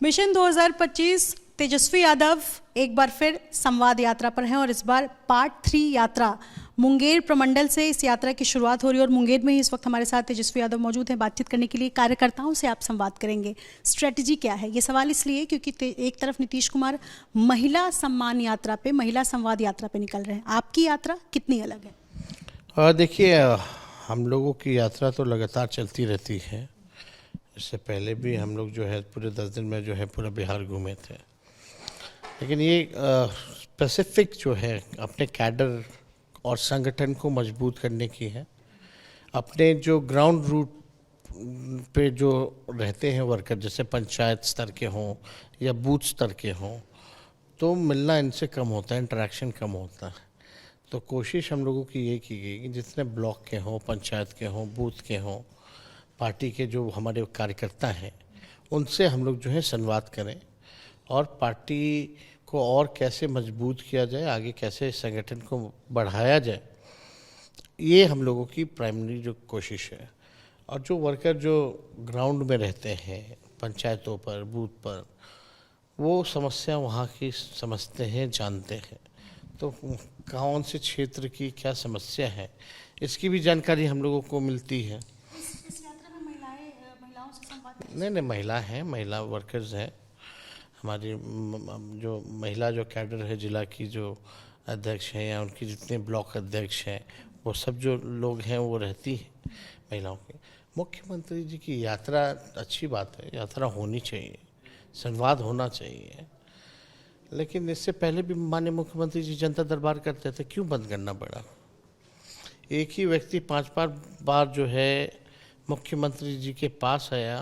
Mission 2025 Tejashwi Yadav एक बार फिर संवाद यात्रा पर हैं और इस बार पार्ट 3 यात्रा मुंगेर प्रमंडल से इस यात्रा की शुरुआत हो रही है और मुंगेर में ही इस वक्त हमारे साथ तेजस्वी यादव मौजूद हैं। बातचीत करने के लिए कार्यकर्ताओं से आप संवाद करेंगे। स्ट्रेटजी क्या है, ये सवाल इसलिए क्योंकि एक तरफ नीतीश कुमार महिला सम्मान यात्रा पे, महिला संवाद यात्रा पे निकल रहे हैं। आपकी यात्रा कितनी अलग है? देखिए, हम लोगों की यात्रा तो लगातार चलती रहती है। इससे पहले भी हम लोग जो है पूरे 10 दिन में जो है पूरा बिहार घूमे थे, लेकिन ये स्पेसिफिक जो है अपने कैडर और संगठन को मजबूत करने की है। अपने जो ग्राउंड रूट पे जो रहते हैं वर्कर, जैसे पंचायत स्तर के हों या बूथ स्तर के हों, तो मिलना इनसे कम होता है, इंटरेक्शन कम होता है। तो कोशिश हम लोगों की ये की गई कि जितने ब्लॉक के हों, पंचायत के हों, बूथ के हों, पार्टी के जो हमारे कार्यकर्ता हैं, उनसे हम लोग जो है संवाद करें और पार्टी को और कैसे मजबूत किया जाए, आगे कैसे संगठन को बढ़ाया जाए, ये हम लोगों की प्राइमरी जो कोशिश है। और जो वर्कर जो ग्राउंड में रहते हैं, पंचायतों पर, बूथ पर, वो समस्या वहाँ की समझते हैं, जानते हैं। तो कौन से क्षेत्र की क्या समस्या है, इसकी भी जानकारी हम लोगों को मिलती है। इस यात्रा में महिलाओं से संवाद नहीं, महिला हैं, महिला वर्कर्स हैं। हमारी जो महिला जो कैडर है, जिला की जो अध्यक्ष हैं या उनकी जितने ब्लॉक अध्यक्ष हैं, वो सब जो लोग हैं वो रहती हैं महिलाओं की। मुख्यमंत्री जी की यात्रा अच्छी बात है, यात्रा होनी चाहिए, संवाद होना चाहिए, लेकिन इससे पहले भी माननीय मुख्यमंत्री जी जनता दरबार करते थे, क्यों बंद करना पड़ा? एक ही व्यक्ति 5 बार जो है मुख्यमंत्री जी के पास आया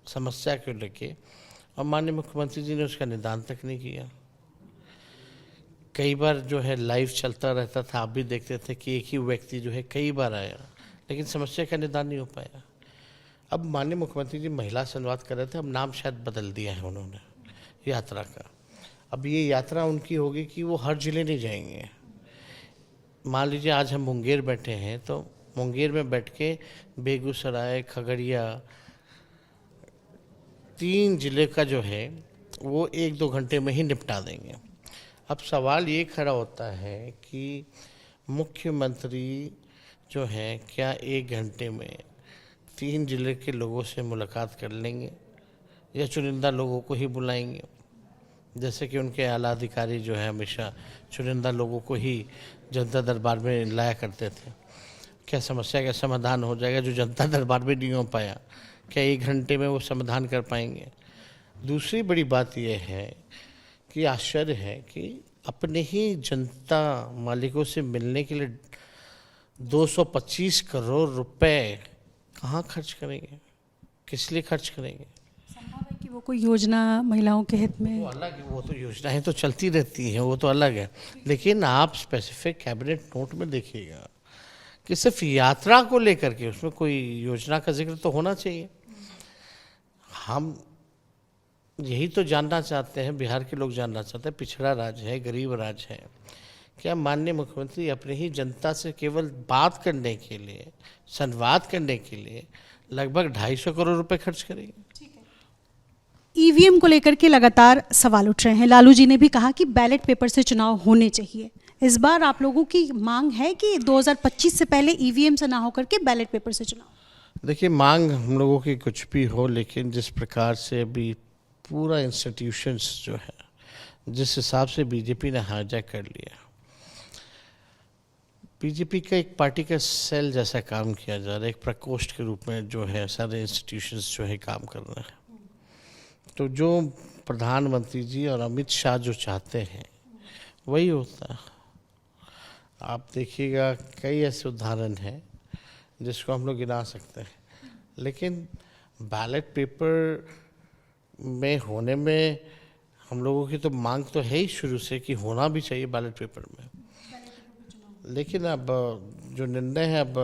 समस्या को लेके, और माननीय मुख्यमंत्री जी ने उसका निदान तक नहीं किया। कई बार जो है लाइव चलता रहता था, आप भी देखते थे कि एक ही व्यक्ति जो है कई बार आया, लेकिन समस्या का निदान नहीं हो पाया। अब माननीय मुख्यमंत्री जी महिला संवाद कर रहे थे, अब नाम शायद बदल दिया है उन्होंने यात्रा का। अब ये यात्रा उनकी होगी कि वो हर जिले नहीं जाएंगे। मान लीजिए आज हम मुंगेर बैठे हैं, तो मुंगेर में बैठ के बेगूसराय, खगड़िया, 3 जिले का जो है वो 1-2 घंटे में ही निपटा देंगे। अब सवाल ये खड़ा होता है कि मुख्यमंत्री जो है क्या 1 घंटे में 3 जिले के लोगों से मुलाकात कर लेंगे या चुनिंदा लोगों को ही बुलाएंगे? जैसे कि उनके आला अधिकारी जो है हमेशा चुनिंदा लोगों को ही जनता दरबार में लाया करते थे। क्या समस्या का समाधान हो जाएगा जो जनता दरबार में नहीं हो पाया? क्या 1 घंटे में वो समाधान कर पाएंगे? दूसरी बड़ी बात यह है कि आश्चर्य है कि अपने ही जनता मालिकों से मिलने के लिए 225 करोड़ रुपए कहाँ खर्च करेंगे, किस लिए खर्च करेंगे? संभव है कि वो कोई योजना महिलाओं के हित में? वो अलग है, वो तो योजनाएं तो चलती रहती हैं, वो तो अलग है, लेकिन आप स्पेसिफिक कैबिनेट नोट में देखिएगा कि सिर्फ यात्रा को लेकर के उसमें कोई योजना का जिक्र तो होना चाहिए। हम यही तो जानना चाहते हैं, बिहार के लोग जानना चाहते हैं, पिछड़ा राज्य है, गरीब राज्य है, क्या माननीय मुख्यमंत्री अपने ही जनता से केवल बात करने के लिए, संवाद करने के लिए लगभग 250 करोड़ रुपए खर्च करेंगे? ईवीएम को लेकर के लगातार सवाल उठ रहे हैं। लालू जी ने भी कहा कि बैलेट पेपर से चुनाव होने चाहिए। इस बार आप लोगों की मांग है कि 2025 से पहले ईवीएम से ना होकर के बैलेट पेपर से चुनाव? देखिए, मांग हम लोगों की कुछ भी हो, लेकिन जिस प्रकार से अभी पूरा इंस्टीट्यूशंस जो है, जिस हिसाब से बीजेपी ने हाईजैक कर लिया, बीजेपी का एक पार्टी का सेल जैसा काम किया जा रहा है, एक प्रकोष्ठ के रूप में जो है सारे इंस्टीट्यूशंस जो है काम कर रहे हैं। तो जो प्रधानमंत्री जी और अमित शाह जो चाहते हैं वही होता है। आप देखिएगा कई ऐसे उदाहरण हैं जिसको हम लोग गिना सकते हैं, लेकिन बैलेट पेपर में होने में हम लोगों की तो मांग तो है ही शुरू से कि होना भी चाहिए बैलेट पेपर में, लेकिन अब जो निर्णय है अब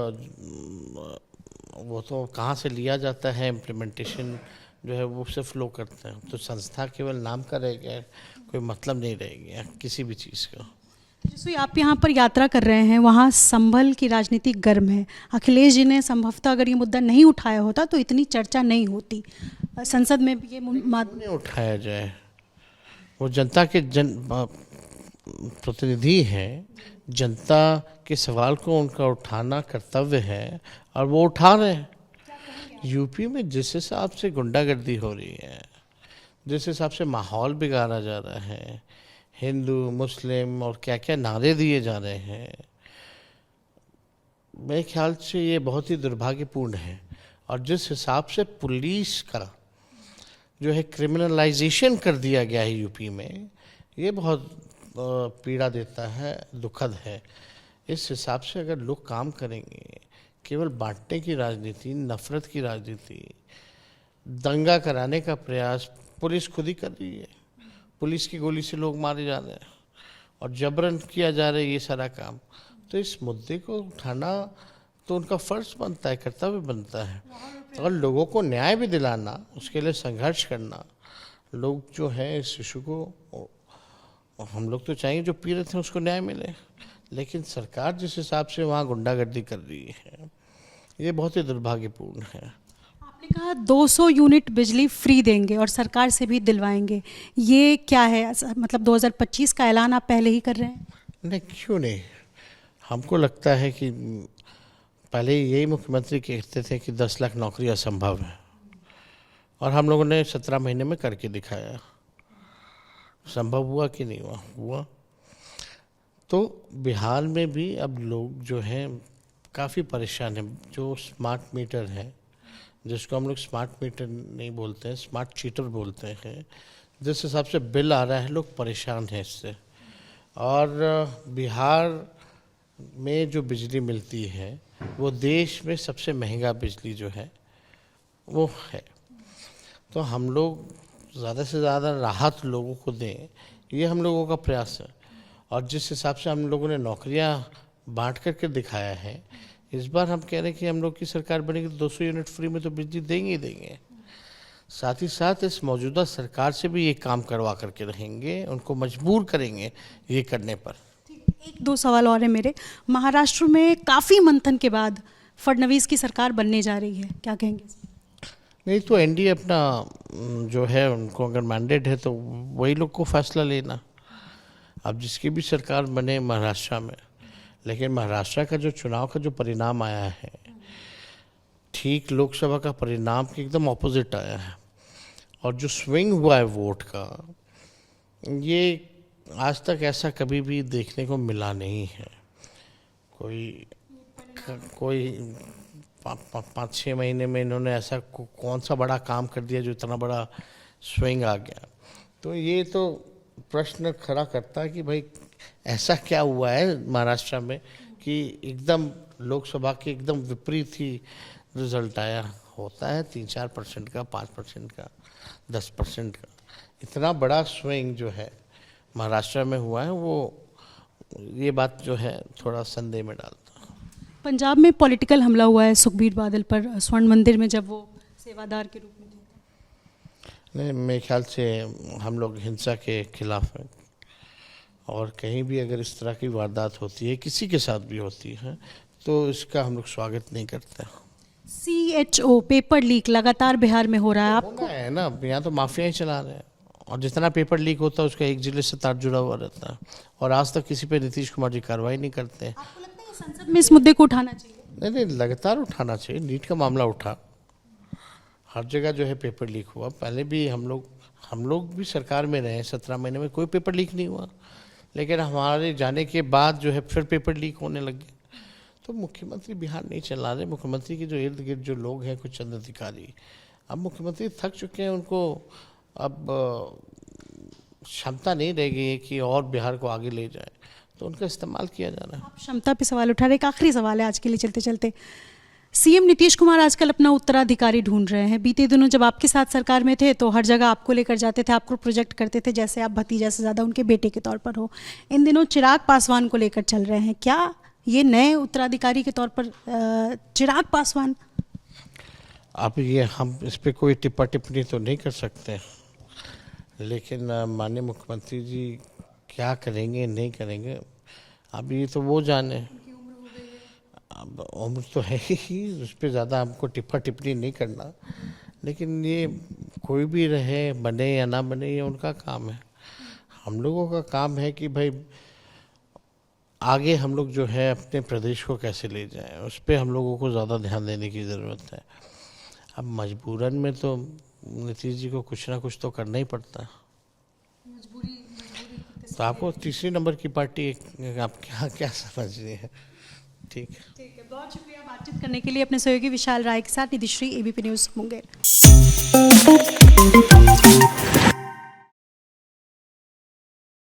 वो तो कहाँ से लिया जाता है, इम्प्लीमेंटेशन जो है वो सिर्फ लोग करते हैं। तो संस्था केवल नाम का रह गया, कोई मतलब नहीं रह गया किसी भी चीज़ का। तेजस्वी, आप यहाँ पर यात्रा कर रहे हैं, वहाँ संभल की राजनीति गर्म है। अखिलेश जी ने संभवतः अगर ये मुद्दा नहीं उठाया होता तो इतनी चर्चा नहीं होती, संसद में भी ये नहीं उठाया जाए। वो जनता के प्रतिनिधि हैं, जनता के सवाल को उनका उठाना कर्तव्य है और वो उठा रहे हैं। यूपी में जिस हिसाब से गुंडागर्दी हो रही है, जिस हिसाब से माहौल बिगाड़ा जा रहा है, हिंदू मुस्लिम और क्या क्या नारे दिए जा रहे हैं, मेरे ख्याल से ये बहुत ही दुर्भाग्यपूर्ण है। और जिस हिसाब से पुलिस का जो है क्रिमिनलाइजेशन कर दिया गया है यूपी में, ये बहुत पीड़ा देता है, दुखद है। इस हिसाब से अगर लोग काम करेंगे, केवल बांटने की राजनीति, नफरत की राजनीति, दंगा कराने का प्रयास पुलिस खुद ही कर रही है। पुलिस की गोली से लोग मारे जा रहे हैं और जबरन किया जा रहा है ये सारा काम। तो इस मुद्दे को उठाना तो उनका फर्ज बनता है, कर्तव्य बनता है। और लोगों को न्याय भी दिलाना, उसके लिए संघर्ष करना। लोग जो है इस इशू को, हम लोग तो चाहेंगे जो पीड़ित हैं उसको न्याय मिले, लेकिन सरकार जिस हिसाब से वहाँ गुंडागर्दी कर रही है, ये बहुत ही दुर्भाग्यपूर्ण है। आपने कहा 200 यूनिट बिजली फ्री देंगे और सरकार से भी दिलवाएंगे, ये क्या है? मतलब 2025 का ऐलान आप पहले ही कर रहे हैं? नहीं, क्यों नहीं। हमको लगता है कि पहले यही मुख्यमंत्री कहते थे कि 10 लाख नौकरी असंभव है, और हम लोगों ने 17 महीने में करके दिखाया। संभव हुआ कि नहीं हुआ? हुआ। तो बिहार में भी अब लोग जो हैं काफ़ी परेशान हैं। जो स्मार्ट मीटर है, जिसको हम लोग स्मार्ट मीटर नहीं बोलते हैं, स्मार्ट चीटर बोलते हैं, जिस हिसाब से बिल आ रहा है, लोग परेशान हैं इससे। और बिहार में जो बिजली मिलती है वो देश में सबसे महंगा बिजली जो है वो है। तो हम लोग ज़्यादा से ज़्यादा राहत लोगों को दें, ये हम लोगों का प्रयास है। और जिस हिसाब से हम लोगों ने नौकरियां बांट करके दिखाया है, इस बार हम कह रहे हैं कि हम लोग की सरकार बनेगी तो 200 यूनिट फ्री में तो बिजली देंगे ही देंगे। साथ ही साथ इस मौजूदा सरकार से भी ये काम करवा करके रहेंगे, उनको मजबूर करेंगे ये करने पर। एक दो सवाल और है मेरे। महाराष्ट्र में काफ़ी मंथन के बाद फडणवीस की सरकार बनने जा रही है, क्या कहेंगे? नहीं तो एनडीए अपना जो है, उनको अगर मैंडेट है तो वही लोग को फैसला लेना। अब जिसकी भी सरकार बने महाराष्ट्र में, लेकिन महाराष्ट्र का जो चुनाव का जो परिणाम आया है, ठीक लोकसभा का परिणाम के एकदम ऑपोजिट आया है। और जो स्विंग हुआ है वोट का, ये आज तक ऐसा कभी भी देखने को मिला नहीं है। कोई 5-6 महीने में इन्होंने ऐसा कौन सा बड़ा काम कर दिया जो इतना बड़ा स्विंग आ गया। तो ये तो प्रश्न खड़ा करता है कि भाई ऐसा क्या हुआ है महाराष्ट्र में कि एकदम लोकसभा के एकदम विपरीत ही रिजल्ट आया। होता है 3-4% का, 5% का, 10% का। इतना बड़ा स्विंग जो है महाराष्ट्र में हुआ है, वो ये बात जो है थोड़ा संदेह में डालता है। पंजाब में पॉलिटिकल हमला हुआ है सुखबीर बादल पर, स्वर्ण मंदिर में जब वो सेवादार के रूप में थे। नहीं, मेरे ख्याल से हम लोग हिंसा के खिलाफ हैं, और कहीं भी अगर इस तरह की वारदात होती है, किसी के साथ भी होती है, तो इसका हम लोग स्वागत नहीं करते। CHO पेपर लीक लगातार बिहार में हो रहा है, आपको है ना, यहाँ तो माफिया ही चला रहे हैं, और जितना पेपर लीक होता है उसका एक जिले से तार जुड़ा हुआ रहता है, और आज तक किसी पे नीतीश कुमार जी कार्रवाई नहीं करते हैं। आपको लगता है संसद में इस मुद्दे को उठाना चाहिए? नहीं, लगातार उठाना चाहिए। नीट का मामला उठा, हर जगह जो है पेपर लीक हुआ। पहले भी हम लोग भी सरकार में रहे, 17 महीने में कोई पेपर लीक नहीं हुआ, लेकिन हमारे जाने के बाद जो है फिर पेपर लीक होने लग गए। तो मुख्यमंत्री बिहार नहीं चला रहे। मुख्यमंत्री के जो इर्द गिर्द जो लोग हैं, कुछ चंद अधिकारी, अब मुख्यमंत्री थक चुके हैं, उनको अब क्षमता नहीं रह गई है कि और बिहार को आगे ले जाए, तो उनका इस्तेमाल किया जा रहा है। आप क्षमता पे सवाल उठा रहे। एक आखिरी सवाल है आज के लिए चलते चलते। सीएम नीतीश कुमार आजकल अपना उत्तराधिकारी ढूंढ रहे हैं। बीते दिनों जब आपके साथ सरकार में थे तो हर जगह आपको लेकर जाते थे, आपको प्रोजेक्ट करते थे जैसे आप भतीजा से ज़्यादा उनके बेटे के तौर पर हो। इन दिनों चिराग पासवान को लेकर चल रहे हैं, क्या ये नए उत्तराधिकारी के तौर पर चिराग पासवान? अब ये हम इस पर कोई टिप्पा टिप्पणी तो नहीं कर सकते, लेकिन माननीय मुख्यमंत्री जी क्या करेंगे नहीं करेंगे, अब ये तो वो जाने, अब उम्र तो है ही, उस पर ज़्यादा हमको टिप्पणी नहीं करना, लेकिन ये कोई भी रहे, बने या ना बने, ये उनका काम है। हम लोगों का काम है कि भाई आगे हम लोग जो है अपने प्रदेश को कैसे ले जाएं, उस पर हम लोगों को ज़्यादा ध्यान देने की ज़रूरत है। अब मजबूरन में तो नीतीश जी को कुछ ना कुछ तो करना ही पड़ता है। तो आपको तीसरी नंबर की पार्टी आप क्या क्या समझ रही है? ठीक है, ठीक है, बहुत शुक्रिया बातचीत करने के लिए अपने सहयोगी विशाल राय के साथ। Nidhishree, ABP news Munger.